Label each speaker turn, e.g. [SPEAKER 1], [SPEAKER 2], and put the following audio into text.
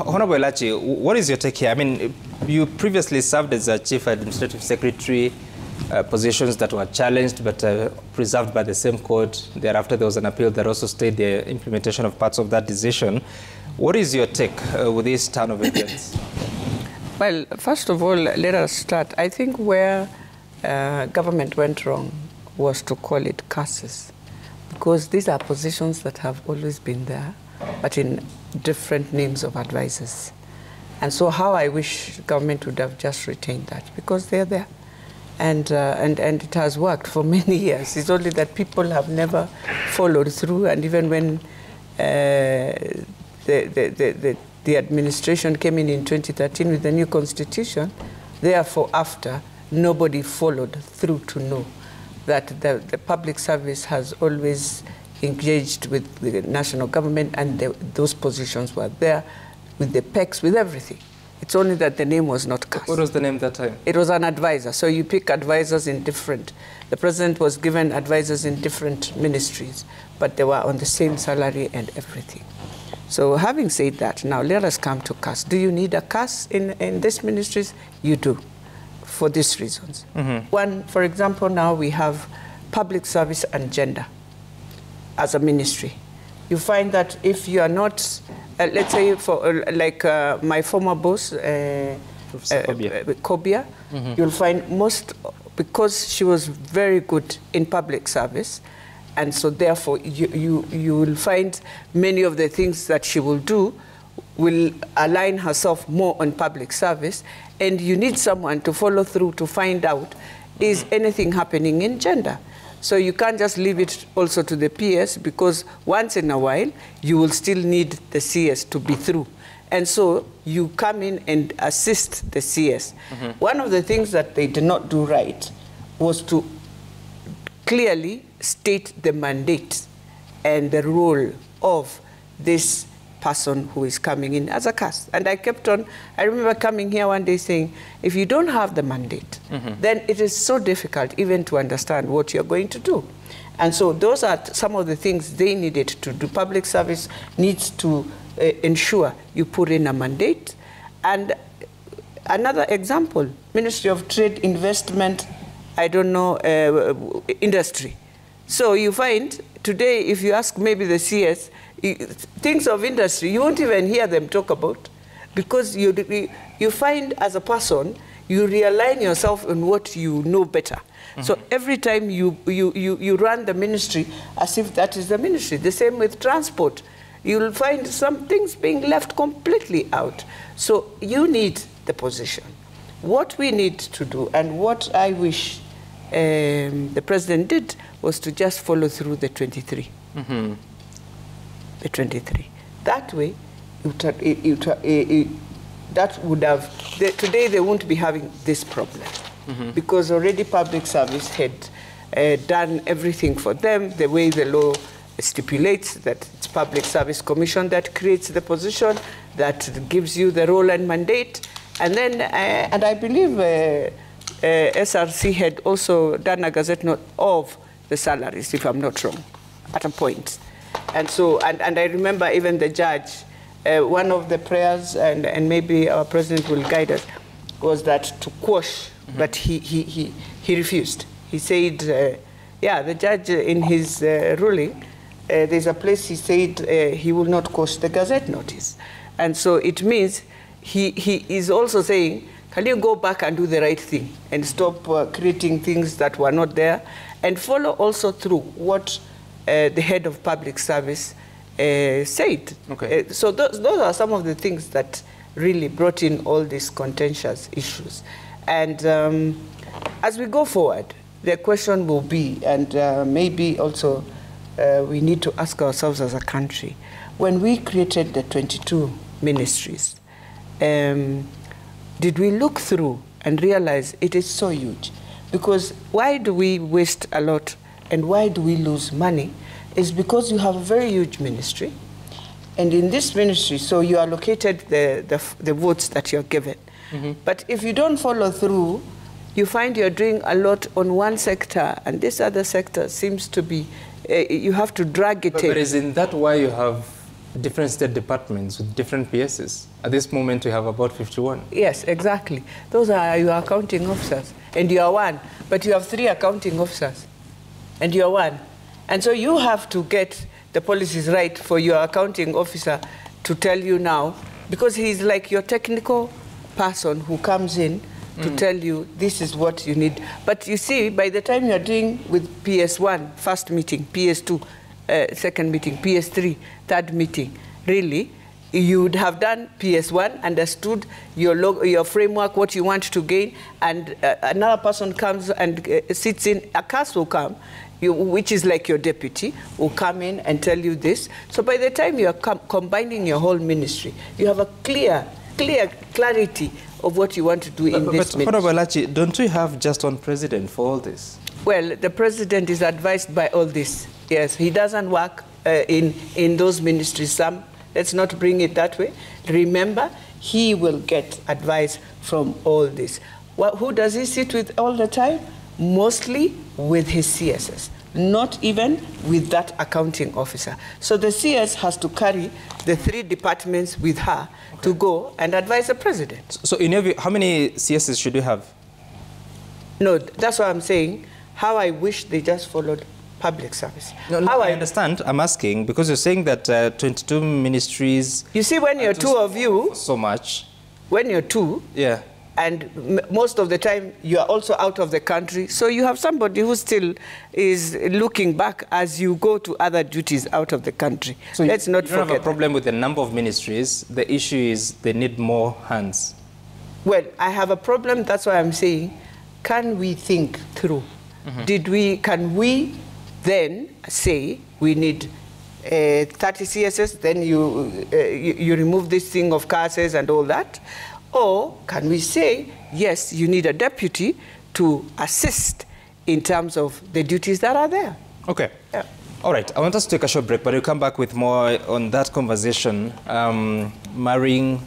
[SPEAKER 1] Honorable Elachi, what is your take here? I mean, you previously served as a Chief Administrative Secretary, positions that were challenged but preserved by the same court. Thereafter, there was an appeal that also stayed the implementation of parts of that decision. What is your take with this turn of events?
[SPEAKER 2] Well, first of all, let us start. I think where government went wrong was to call it CAS, because these are positions that have always been there, but in different names of advisors. And so how I wish government would have just retained that, because they're there. And it has worked for many years. It's only that people have never followed through, and even when the administration came in 2013 with the new constitution, therefore after, nobody followed through to know that the public service has always engaged with the national government, and those positions were there with the PECs, with everything. It's only that the name was not CAS.
[SPEAKER 1] What was the name that time?
[SPEAKER 2] It was an advisor. So you pick advisors in different. The president was given advisors in different ministries, but they were on the same salary and everything. So having said that, now let us come to CAS. Do you need a CAS in these ministries? You do, for these reasons. One, for example, now we have public service and gender as a ministry. You find that if you are not, let's say, for like my former boss, Kobia, you'll find because she was very good in public service, and so therefore you will find many of the things that she will do will align herself more on public service, and you need someone to follow through to find out, is anything happening in gender? So you can't just leave it also to the PS, because once in a while, you will still need the CS to be through. And so you come in and assist the CS. One of the things that they did not do right was to clearly state the mandate and the role of this person who is coming in as a CAS. And I kept on, I remember coming here one day saying, if you don't have the mandate, then it is so difficult even to understand what you're going to do. And so those are some of the things they needed to do. Public service needs to ensure you put in a mandate. And another example, Ministry of Trade, Investment, I don't know, industry. So you find today, if you ask maybe the CS, things of industry, you won't even hear them talk about, because you find as a person, you realign yourself on what you know better. So every time you run the ministry as if that is the ministry. The same with transport. You'll find some things being left completely out. So you need the position. What we need to do, and what I wish the president did, was to just follow through the 23. The 23. That way, that would have, today they won't be having this problem, because already public service had done everything for them, the way the law stipulates that it's Public Service Commission that creates the position, that gives you the role and mandate. And then, and I believe SRC had also done a gazette note of the salaries, if I'm not wrong, at a point. And so, and I remember even the judge, one of the prayers, and maybe our president will guide us, was that to quash, but he refused. He said, yeah, the judge in his ruling, there's a place he said he will not quash the gazette notice. And so it means he is also saying, can you go back and do the right thing and stop creating things that were not there, and follow also through what the head of public service said. Okay. So those are some of the things that really brought in all these contentious issues. And as we go forward, the question will be, and maybe also we need to ask ourselves as a country, when we created the 22 ministries, did we look through and realize it is so huge? Because why do we waste a lot and why do we lose money? Is because you have a very huge ministry, and in this ministry, so you allocated the votes that you're given. But if you don't follow through, you find you're doing a lot on one sector, and this other sector seems to be, you have to drag it in.
[SPEAKER 1] But is in that why you have different state departments with different PSs. At this moment, we have about 51.
[SPEAKER 2] Yes, exactly. Those are your accounting officers, and you are one. But you have 3 accounting officers, and you are one. And so you have to get the policies right for your accounting officer to tell you now, because he's like your technical person who comes in to tell you this is what you need. But you see, by the time you're doing with PS1, first meeting, PS2, second meeting, PS3, third meeting, really, you would have done PS1, understood your framework, what you want to gain, and another person comes and sits in, a CAS will come, which is like your deputy, will come in and tell you this. So by the time you're combining your whole ministry, you have a clarity of what you want to do in this ministry. But
[SPEAKER 1] Honorable Elachi, don't we have just one president for all this?
[SPEAKER 2] Well, the president is advised by all this. Yes, he doesn't work in those ministries. Let's not bring it that way. Remember, he will get advice from all this. Who does he sit with all the time? Mostly with his CSs, not even with that accounting officer. So the CS has to carry the 3 departments with her to go and advise the president.
[SPEAKER 1] So in your view, how many CSs should we have?
[SPEAKER 2] No, that's what I'm saying. How I wish they just followed public service.
[SPEAKER 1] No, I understand. I'm asking because you're saying that 22 ministries.
[SPEAKER 2] You see, when you're 2 of you,
[SPEAKER 1] so much.
[SPEAKER 2] When you're 2,
[SPEAKER 1] yeah,
[SPEAKER 2] and most of the time you are also out of the country, so you have somebody who still is looking back as you go to other duties out of the country. So let's not forget. You don't have a
[SPEAKER 1] problem with the number of ministries. The issue is they need more hands.
[SPEAKER 2] Well, I have a problem. That's why I'm saying, can we think through? Can we then say we need 30 CSS, then you remove this thing of CASs and all that? Or can we say, yes, you need a deputy to assist in terms of the duties that are there?
[SPEAKER 1] Okay.
[SPEAKER 2] Yeah.
[SPEAKER 1] All right. I want us to take a short break, but we'll come back with more on that conversation, marrying